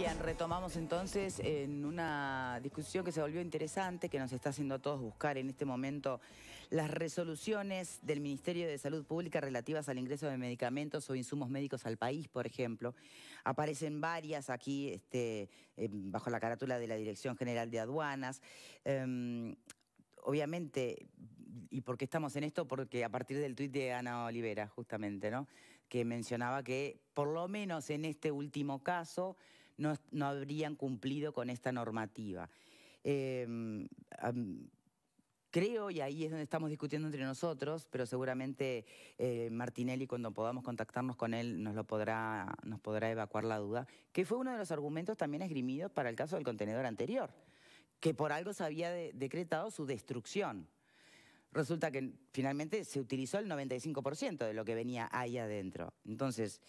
Bien, retomamos entonces en una discusión que se volvió interesante, que nos está haciendo a todos buscar en este momento las resoluciones del Ministerio de Salud Pública relativas al ingreso de medicamentos o insumos médicos al país, por ejemplo. Aparecen varias aquí bajo la carátula de la Dirección General de Aduanas. Obviamente, ¿y por qué estamos en esto? Porque a partir del tuit de Ana Olivera, justamente, ¿no?, que mencionaba que, por lo menos en este último caso, no habrían cumplido con esta normativa. Creo, y ahí es donde estamos discutiendo entre nosotros, pero seguramente Martinelli, cuando podamos contactarnos con él, nos podrá evacuar la duda, que fue uno de los argumentos también esgrimidos para el caso del contenedor anterior, que por algo se había decretado su destrucción. Resulta que finalmente se utilizó el 95% de lo que venía ahí adentro. Entonces,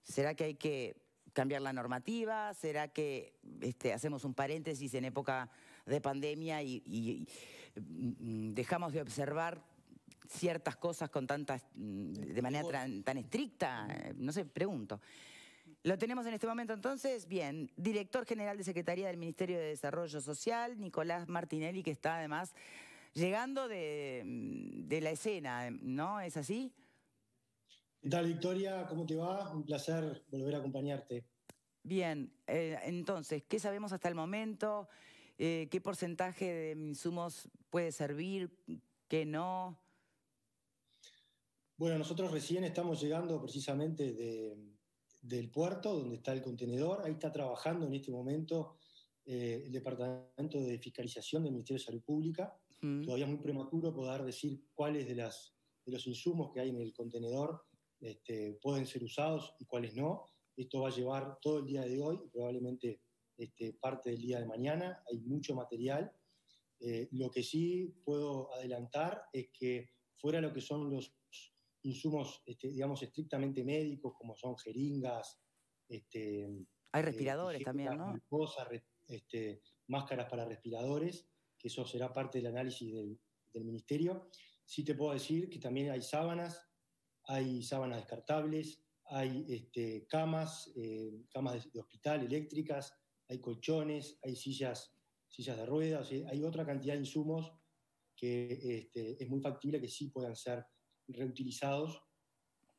¿será que hay que cambiar la normativa? ¿Será que hacemos un paréntesis en época de pandemia y dejamos de observar ciertas cosas con de manera tan estricta? No sé, pregunto. Lo tenemos en este momento entonces, bien, Director General de Secretaría del Ministerio de Desarrollo Social, Nicolás Martinelli, que está además llegando de la escena, ¿no? ¿Es así? ¿Qué tal, Victoria? ¿Cómo te va? Un placer volver a acompañarte. Bien, entonces, ¿qué sabemos hasta el momento? ¿Qué porcentaje de insumos puede servir? ¿Qué no? Bueno, nosotros recién estamos llegando precisamente del puerto, donde está el contenedor. Ahí está trabajando en este momento el Departamento de Fiscalización del Ministerio de Salud Pública. Todavía es muy prematuro poder decir cuáles de los insumos que hay en el contenedor pueden ser usados y cuáles no. Esto va a llevar todo el día de hoy y probablemente parte del día de mañana. Hay mucho material. Lo que sí puedo adelantar es que fuera lo que son los insumos, digamos, estrictamente médicos, como son jeringas, hay respiradores también, tijeras, ¿no? mucosas, máscaras para respiradores, que eso será parte del análisis del ministerio. Sí te puedo decir que también hay sábanas descartables, hay camas de hospital eléctricas, hay colchones, hay sillas de ruedas, hay otra cantidad de insumos que es muy factible que sí puedan ser reutilizados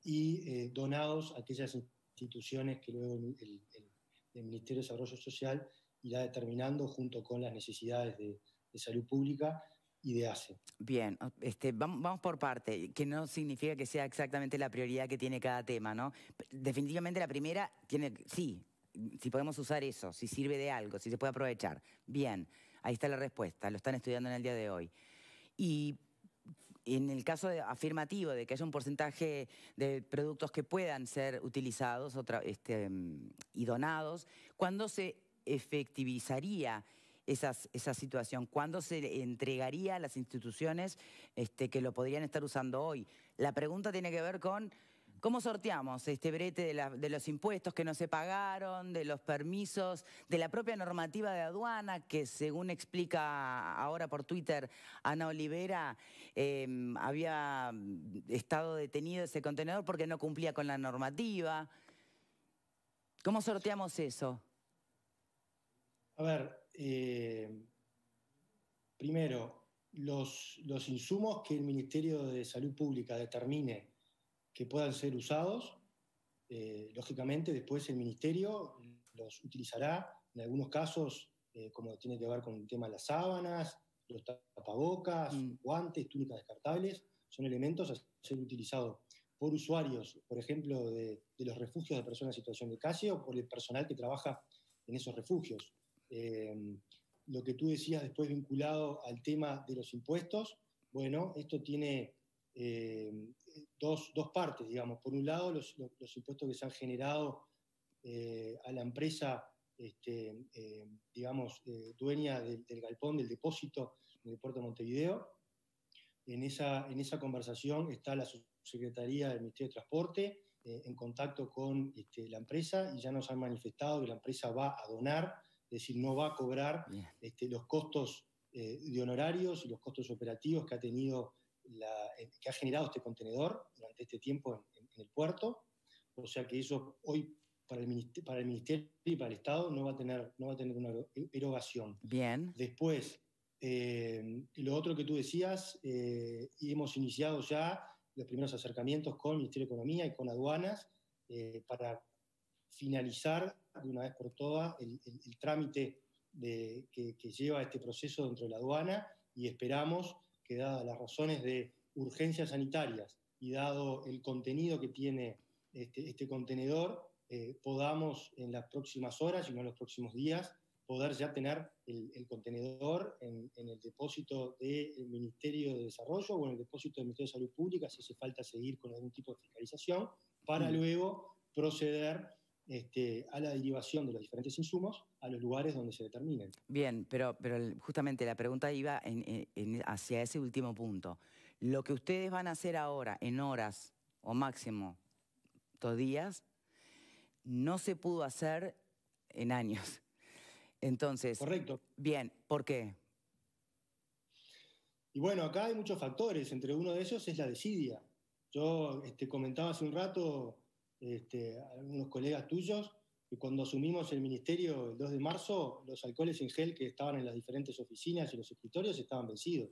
y donados a aquellas instituciones que luego el Ministerio de Desarrollo Social irá determinando junto con las necesidades de salud pública y de ACE. Bien, vamos por parte, que no significa que sea exactamente la prioridad que tiene cada tema, ¿no? Definitivamente la primera tiene, sí, si podemos usar eso, si sirve de algo, si se puede aprovechar. Bien, ahí está la respuesta, lo están estudiando en el día de hoy. Y en el caso afirmativo de que haya un porcentaje de productos que puedan ser utilizados y donados, ¿cuándo se efectivizaría esa situación? ¿Cuándo se entregaría a las instituciones que lo podrían estar usando hoy? La pregunta tiene que ver con cómo sorteamos este brete de los impuestos que no se pagaron, de los permisos, de la propia normativa de aduana, que según explica ahora por Twitter Ana Olivera, había estado detenido ese contenedor porque no cumplía con la normativa. ¿Cómo sorteamos eso? A ver, primero, los insumos que el Ministerio de Salud Pública determine que puedan ser usados, lógicamente después el Ministerio los utilizará, en algunos casos, como tiene que ver con el tema de las sábanas, los tapabocas, guantes, túnicas descartables, son elementos a ser utilizados por usuarios, por ejemplo, de los refugios de personas en situación de calle o por el personal que trabaja en esos refugios. Lo que tú decías después vinculado al tema de los impuestos, bueno, esto tiene dos partes, digamos. Por un lado, los impuestos que se han generado a la empresa, dueña del galpón, del depósito en el puerto de Montevideo. En esa conversación está la subsecretaría del Ministerio de Transporte en contacto con la empresa, y ya nos han manifestado que la empresa va a donar, es decir, no va a cobrar los costos de honorarios y los costos operativos que que ha generado este contenedor durante este tiempo en el puerto. O sea que eso hoy para el Ministerio y para el Estado no va a tener una erogación. Bien. Después, lo otro que tú decías, y hemos iniciado ya los primeros acercamientos con el Ministerio de Economía y con aduanas para finalizar de una vez por todas el trámite que lleva este proceso dentro de la aduana, y esperamos que, dadas las razones de urgencias sanitarias y dado el contenido que tiene este contenedor, podamos en las próximas horas y no en los próximos días poder ya tener el contenedor en el depósito del Ministerio de Desarrollo o en el depósito del Ministerio de Salud Pública, si hace falta seguir con algún tipo de fiscalización, para luego proceder a la derivación de los diferentes insumos a los lugares donde se determinen. Bien, pero justamente la pregunta iba hacia ese último punto. Lo que ustedes van a hacer ahora en horas o máximo 2 días no se pudo hacer en años. Entonces, correcto. Bien, ¿por qué? Y bueno, acá hay muchos factores, entre uno de ellos es la desidia. Yo comentaba hace un rato a algunos colegas tuyos que cuando asumimos el ministerio el 2 de marzo, los alcoholes en gel que estaban en las diferentes oficinas y los escritorios estaban vencidos.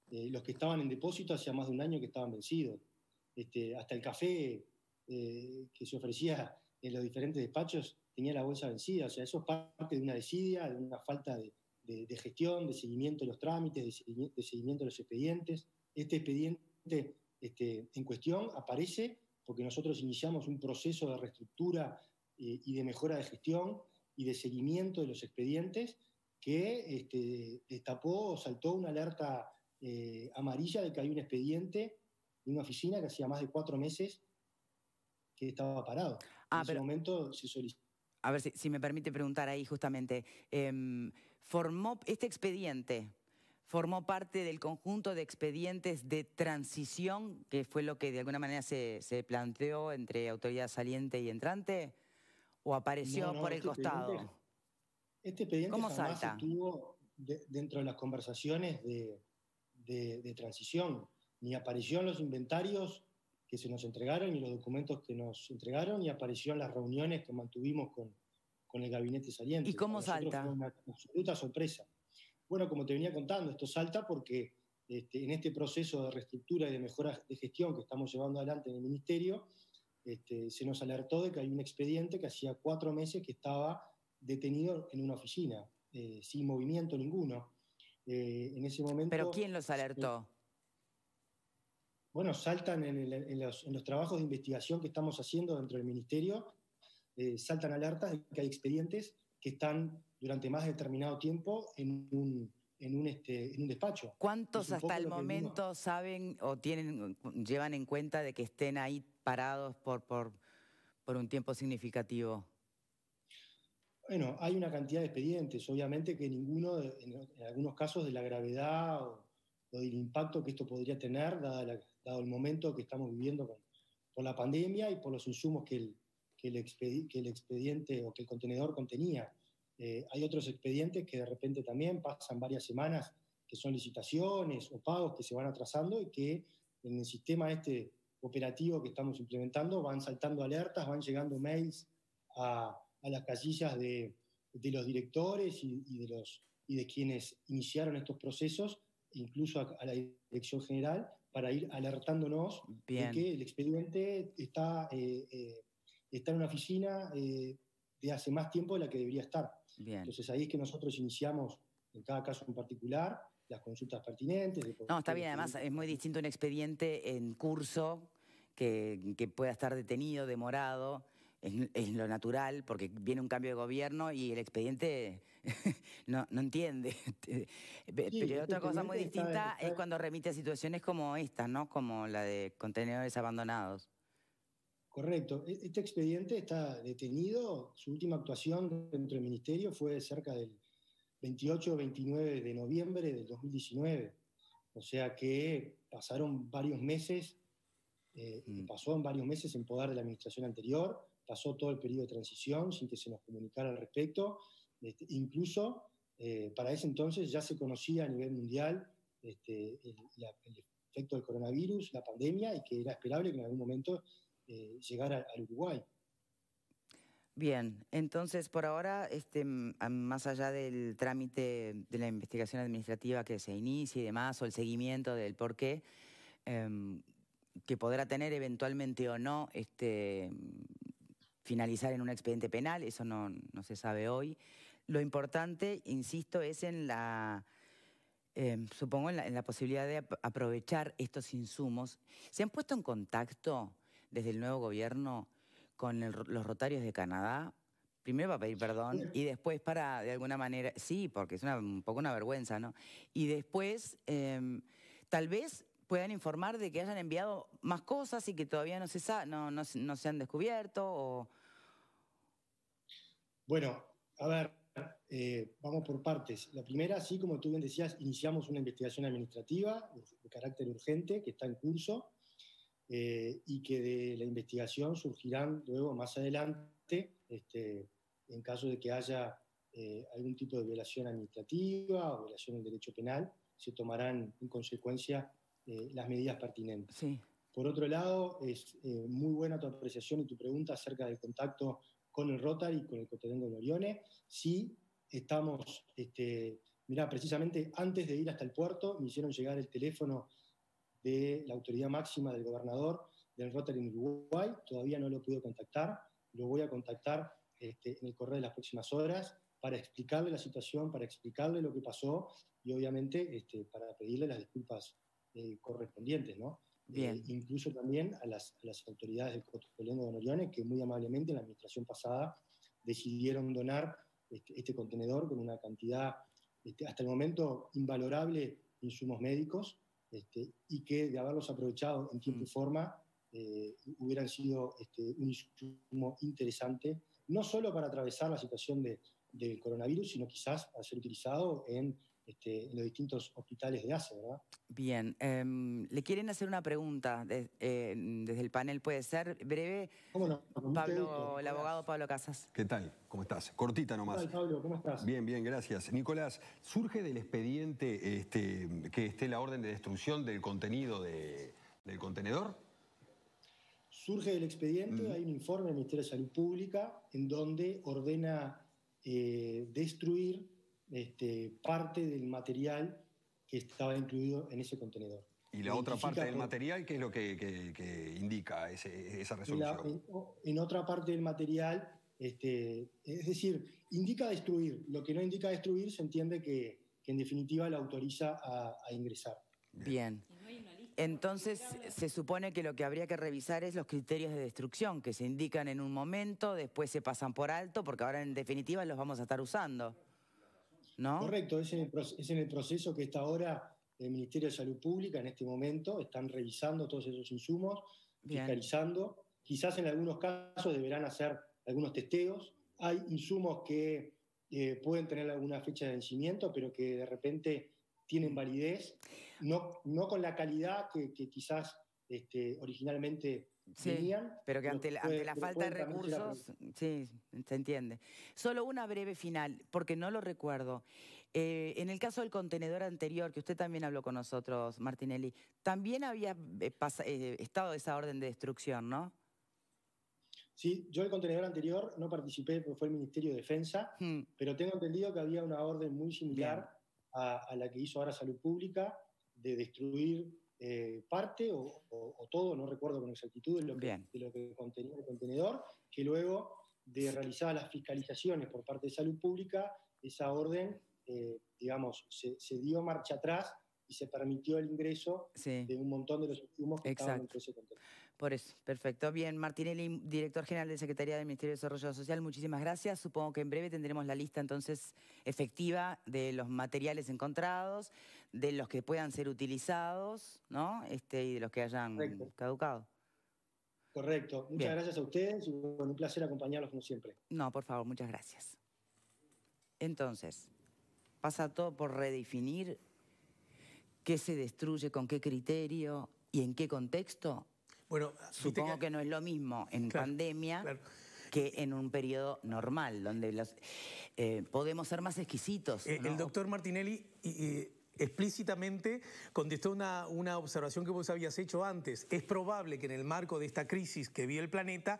Los que estaban en depósito hacía más de un año que estaban vencidos. Hasta el café que se ofrecía en los diferentes despachos tenía la bolsa vencida. O sea, eso es parte de una desidia, de una falta de gestión, de seguimiento de los trámites, de seguimiento de los expedientes. Este expediente en cuestión aparece porque nosotros iniciamos un proceso de reestructura y de mejora de gestión y de seguimiento de los expedientes que destapó o saltó una alerta amarilla de que hay un expediente de una oficina que hacía más de 4 meses que estaba parado. En ese momento se solicitó. A ver, si me permite preguntar ahí justamente, ¿este expediente formó parte del conjunto de expedientes de transición, que fue lo que de alguna manera se planteó entre autoridad saliente y entrante, o apareció por el costado? Este expediente ¿Cómo jamás salta? estuvo dentro de las conversaciones de transición, ni apareció en los inventarios que se nos entregaron, ni los documentos que nos entregaron, ni apareció en las reuniones que mantuvimos con el gabinete saliente. ¿Y cómo Para nosotros salta? fue una absoluta sorpresa. Bueno, como te venía contando, esto salta porque en este proceso de reestructura y de mejora de gestión que estamos llevando adelante en el Ministerio, se nos alertó de que hay un expediente que hacía 4 meses que estaba detenido en una oficina, sin movimiento ninguno. En ese momento... ¿Pero quién los alertó? Bueno, saltan en los trabajos de investigación que estamos haciendo dentro del Ministerio, saltan alertas de que hay expedientes que están durante más determinado tiempo en un despacho. ¿Cuántos hasta el momento saben o llevan en cuenta de que estén ahí parados por un tiempo significativo? Bueno, hay una cantidad de expedientes, obviamente que ninguno, en algunos casos, de la gravedad o del impacto que esto podría tener, dado el momento que estamos viviendo por la pandemia y por los insumos que el expediente o que el contenedor contenía. Hay otros expedientes que de repente también pasan varias semanas, que son licitaciones o pagos que se van atrasando y que en el sistema operativo que estamos implementando van saltando alertas, van llegando mails a las casillas de los directores y de quienes iniciaron estos procesos, incluso a la dirección general, para ir alertándonos de que el expediente está en una oficina de hace más tiempo de la que debería estar. Bien. Entonces ahí es que nosotros iniciamos, en cada caso en particular, las consultas pertinentes. No, está bien, además es muy distinto un expediente en curso que pueda estar detenido, demorado, es lo natural, porque viene un cambio de gobierno y el expediente no entiende. Pero otra cosa muy distinta es cuando remite a situaciones como estas, ¿no? Como la de contenedores abandonados. Correcto. Este expediente está detenido. Su última actuación dentro del Ministerio fue cerca del 28 o 29 de noviembre del 2019. O sea que pasaron varios meses, pasó en varios meses en poder de la administración anterior, pasó todo el periodo de transición sin que se nos comunicara al respecto. Incluso para ese entonces ya se conocía a nivel mundial el efecto del coronavirus, la pandemia, y que era esperable que en algún momento llegara al Uruguay. Bien, entonces por ahora, más allá del trámite de la investigación administrativa que se inicie y demás, o el seguimiento del por qué, que podrá tener eventualmente o no, finalizar en un expediente penal, eso no se sabe hoy. Lo importante, insisto, es en la, supongo, en la posibilidad de aprovechar estos insumos. ¿Se han puesto en contacto desde el nuevo gobierno con los Rotarios de Canadá? Primero para pedir perdón y después para, de alguna manera, sí, porque es un poco una vergüenza, ¿no? Y después, tal vez puedan informar de que hayan enviado más cosas y que todavía no se han descubierto o... Bueno, a ver, vamos por partes. La primera, sí, como tú bien decías, iniciamos una investigación administrativa de carácter urgente que está en curso y que de la investigación surgirán luego, más adelante, en caso de que haya algún tipo de violación administrativa o violación del derecho penal, se tomarán en consecuencia las medidas pertinentes. Sí. Por otro lado, es muy buena tu apreciación y tu pregunta acerca del contacto con el Rotary y con el Cotolengo de Orione. Sí, estamos, mirá, precisamente antes de ir hasta el puerto, me hicieron llegar el teléfono de la autoridad máxima del gobernador del Rotary en Uruguay. Todavía no lo pude contactar, lo voy a contactar en el correo de las próximas horas para explicarle la situación, para explicarle lo que pasó y obviamente para pedirle las disculpas correspondientes, ¿no? Incluso también a las autoridades del Cotolengo de Norione, que muy amablemente en la administración pasada decidieron donar este contenedor con una cantidad hasta el momento invalorable de insumos médicos, y que de haberlos aprovechado en tiempo y forma hubieran sido un insumo interesante, no solo para atravesar la situación del coronavirus, sino quizás para ser utilizado en los distintos hospitales de ACE, ¿verdad? Bien, le quieren hacer una pregunta desde el panel, ¿puede ser breve? ¿Cómo no? Pablo, el abogado Pablo Casas. ¿Qué tal? ¿Cómo estás? Cortita nomás. ¿Qué tal, Pablo? ¿Cómo estás? Bien, bien, gracias. Nicolás, ¿surge del expediente que esté la orden de destrucción del contenido del contenedor? Surge del expediente, hay un informe del Ministerio de Salud Pública en donde ordena destruir parte del material que estaba incluido en ese contenedor. ¿Y la otra parte del material qué es lo que indica esa resolución? En otra parte del material, es decir, indica destruir. Lo que no indica destruir se entiende que en definitiva la autoriza a ingresar. Bien. Entonces, se supone que lo que habría que revisar es los criterios de destrucción, que se indican en un momento, después se pasan por alto, porque ahora en definitiva los vamos a estar usando, ¿no? Correcto, es en el proceso que está ahora el Ministerio de Salud Pública en este momento. Están revisando todos esos insumos, fiscalizando. Quizás en algunos casos deberán hacer algunos testeos. Hay insumos que pueden tener alguna fecha de vencimiento, pero que de repente tienen validez, no con la calidad que quizás originalmente tenían. Pero que ante la falta de recursos, sí, se entiende. Solo una breve final, porque no lo recuerdo. En el caso del contenedor anterior, que usted también habló con nosotros, Martinelli, también había estado esa orden de destrucción, ¿no? Sí, yo el contenedor anterior no participé porque fue el Ministerio de Defensa, pero tengo entendido que había una orden muy similar a la que hizo ahora Salud Pública de destruir parte o todo, no recuerdo con exactitud de lo que contenía el contenedor, que luego de realizadas las fiscalizaciones por parte de Salud Pública, esa orden, digamos, se dio marcha atrás y se permitió el ingreso de un montón de los insumos que estaban dentro de ese contenedor. Por eso, perfecto. Bien, Martinelli, director general de Secretaría del Ministerio de Desarrollo Social, muchísimas gracias. Supongo que en breve tendremos la lista entonces efectiva de los materiales encontrados, de los que puedan ser utilizados, ¿no? Y de los que hayan caducado. Correcto. Muchas gracias a ustedes y bueno, un placer acompañarlos como siempre. No, por favor, muchas gracias. Entonces, pasa todo por redefinir qué se destruye, con qué criterio y en qué contexto. Bueno, supongo que no es lo mismo en pandemia que en un periodo normal, donde podemos ser más exquisitos, ¿no? El doctor Martinelli explícitamente contestó una observación que vos habías hecho antes. Es probable que en el marco de esta crisis que vive el planeta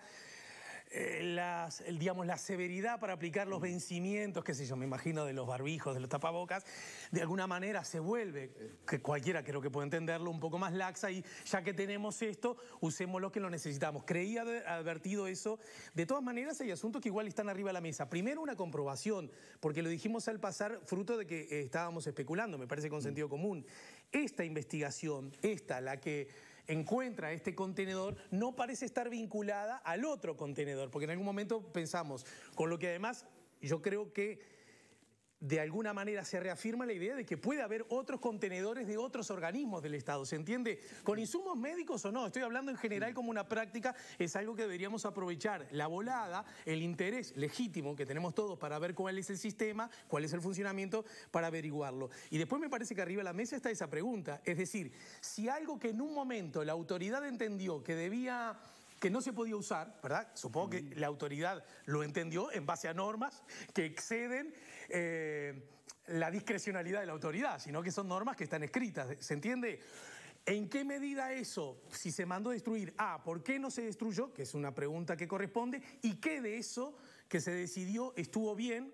digamos, la severidad para aplicar los vencimientos, qué sé yo, me imagino de los barbijos, de los tapabocas, de alguna manera se vuelve, que cualquiera creo que puede entenderlo, un poco más laxa y ya que tenemos esto, usemos lo que lo necesitamos. Creía haber advertido eso. De todas maneras hay asuntos que igual están arriba de la mesa. Primero una comprobación, porque lo dijimos al pasar, fruto de que estábamos especulando, me parece con sentido común. Esta investigación, la que encuentra este contenedor, no parece estar vinculada al otro contenedor, porque en algún momento pensamos, con lo que además yo creo que de alguna manera se reafirma la idea de que puede haber otros contenedores de otros organismos del Estado, ¿se entiende? Con insumos médicos o no, estoy hablando en general como una práctica, es algo que deberíamos aprovechar. La volada, el interés legítimo que tenemos todos para ver cuál es el sistema, cuál es el funcionamiento, para averiguarlo. Y después me parece que arriba de la mesa está esa pregunta, es decir, si algo que en un momento la autoridad entendió que no se podía usar, ¿verdad? Supongo que la autoridad lo entendió en base a normas que exceden la discrecionalidad de la autoridad, sino que son normas que están escritas, ¿se entiende? ¿En qué medida eso, si se mandó a destruir, por qué no se destruyó? Que es una pregunta que corresponde, y qué de eso que se decidió estuvo bien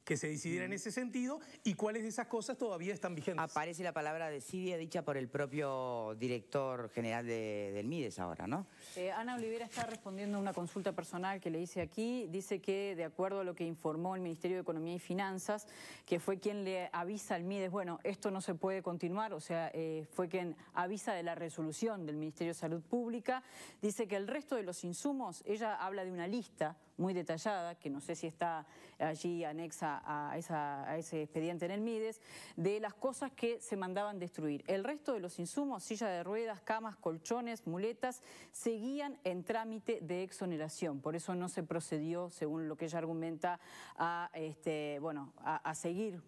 que se decidiera en ese sentido, y cuáles de esas cosas todavía están vigentes. Aparece la palabra desidia dicha por el propio director general del MIDES ahora, ¿no? Ana Olivera está respondiendo a una consulta personal que le hice aquí. Dice que, de acuerdo a lo que informó el Ministerio de Economía y Finanzas, que fue quien le avisa al MIDES, bueno, esto no se puede continuar, o sea, fue quien avisa de la resolución del Ministerio de Salud Pública. Dice que el resto de los insumos, ella habla de una lista muy detallada, que no sé si está allí anexa a ese expediente en el MIDES, de las cosas que se mandaban destruir. El resto de los insumos, silla de ruedas, camas, colchones, muletas, seguían en trámite de exoneración. Por eso no se procedió, según lo que ella argumenta, a seguir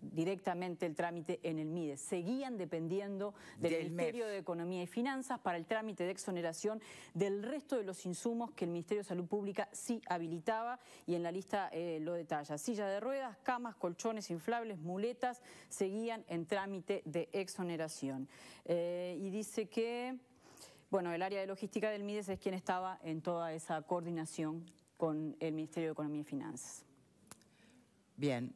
directamente el trámite en el MIDES. Seguían dependiendo del Ministerio de Economía y Finanzas para el trámite de exoneración del resto de los insumos que el Ministerio de Salud Pública sí habilitaba, y en la lista lo detalla. Silla de ruedas, camas, colchones inflables, muletas, seguían en trámite de exoneración. Y dice que, bueno, el área de logística del MIDES es quien estaba en toda esa coordinación con el Ministerio de Economía y Finanzas. Bien.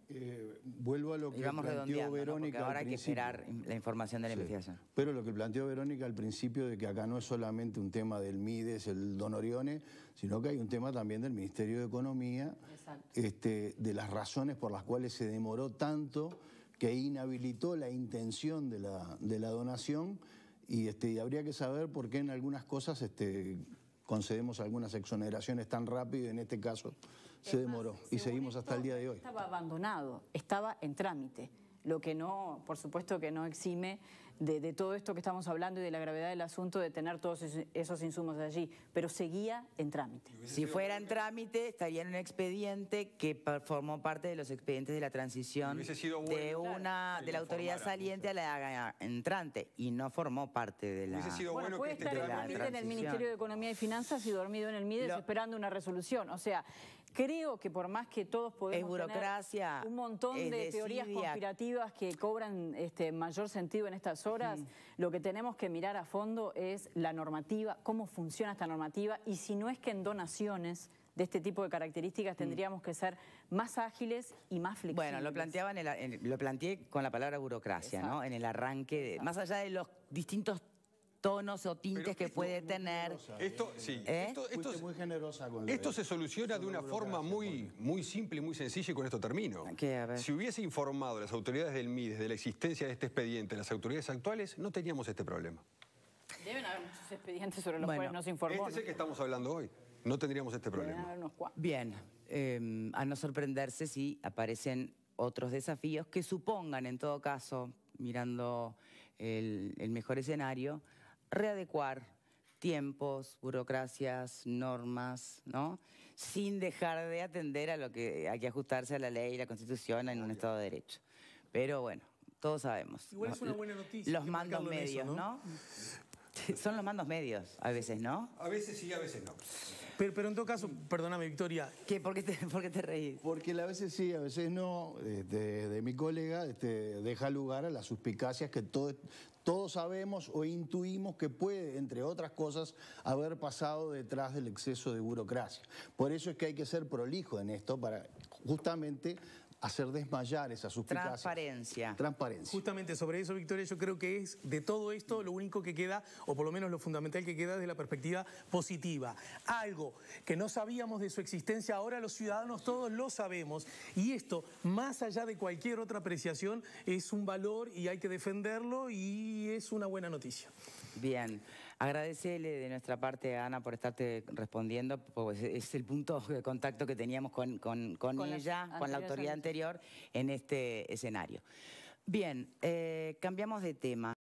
Vuelvo a lo que planteó Verónica, ¿no? Ahora hay que esperar la información de la investigación. Pero lo que planteó Verónica al principio, de que acá no es solamente un tema del MIDES, el Don Orione, sino que hay un tema también del Ministerio de Economía, de las razones por las cuales se demoró tanto, que inhabilitó la intención de la donación, y habría que saber por qué en algunas cosas concedemos algunas exoneraciones tan rápido, y en este caso se demoró, y seguimos hasta el día de hoy. Estaba abandonado, estaba en trámite, lo que no, por supuesto que no exime de todo esto que estamos hablando y de la gravedad del asunto de tener todos esos insumos allí, pero seguía en trámite. Si fuera en trámite, estaría en un expediente que formó parte de los expedientes de la transición de la autoridad saliente a la entrante, y no formó parte de la Bueno, puede estar en trámite en el Ministerio de Economía y Finanzas y dormido en el MIDES esperando una resolución. O sea, creo que por más que todos podemos tener un montón de teorías conspirativas que cobran mayor sentido en estas horas, lo que tenemos que mirar a fondo es la normativa, cómo funciona esta normativa, y si no es que en donaciones de este tipo de características tendríamos que ser más ágiles y más flexibles. Bueno, lo planteé con la palabra burocracia, ¿no? En el arranque, más allá de los distintos tonos o tintes que puede tener. Fuiste muy generosa con esto se soluciona de una forma muy simple y muy sencilla, y con esto termino. Si hubiese informado a las autoridades del MIDES de la existencia de este expediente, las autoridades actuales, no teníamos este problema. Deben haber muchos expedientes sobre los cuales no se informó. Este es el que estamos hablando hoy. No tendríamos este problema. Bien, a no sorprenderse si aparecen otros desafíos que supongan, en todo caso, mirando el mejor escenario, readecuar tiempos, burocracias, normas, ¿no? Sin dejar de atender a lo que hay que ajustarse a la ley y la Constitución en un Estado de Derecho. Pero bueno, todos sabemos. Igual es una buena noticia. Los mandos medios, ¿no? Son los mandos medios, a veces, ¿no? A veces sí, a veces no. Pero en todo caso, perdóname, Victoria. ¿Por qué te reís? Porque a veces sí, a veces no, de mi colega deja lugar a las suspicacias que todos sabemos o intuimos que puede, entre otras cosas, haber pasado detrás del exceso de burocracia. Por eso es que hay que ser prolijo en esto para justamente hacer desmayar esa suspicacia. Transparencia. Justamente sobre eso, Victoria, yo creo que es de todo esto lo único que queda, o por lo menos lo fundamental que queda, desde la perspectiva positiva. Algo que no sabíamos de su existencia, ahora los ciudadanos todos lo sabemos. Y esto, más allá de cualquier otra apreciación, es un valor y hay que defenderlo y es una buena noticia. Bien. Agradecerle de nuestra parte a Ana por estarte respondiendo, pues es el punto de contacto que teníamos con ella, con la autoridad anterior en este escenario. Bien, cambiamos de tema.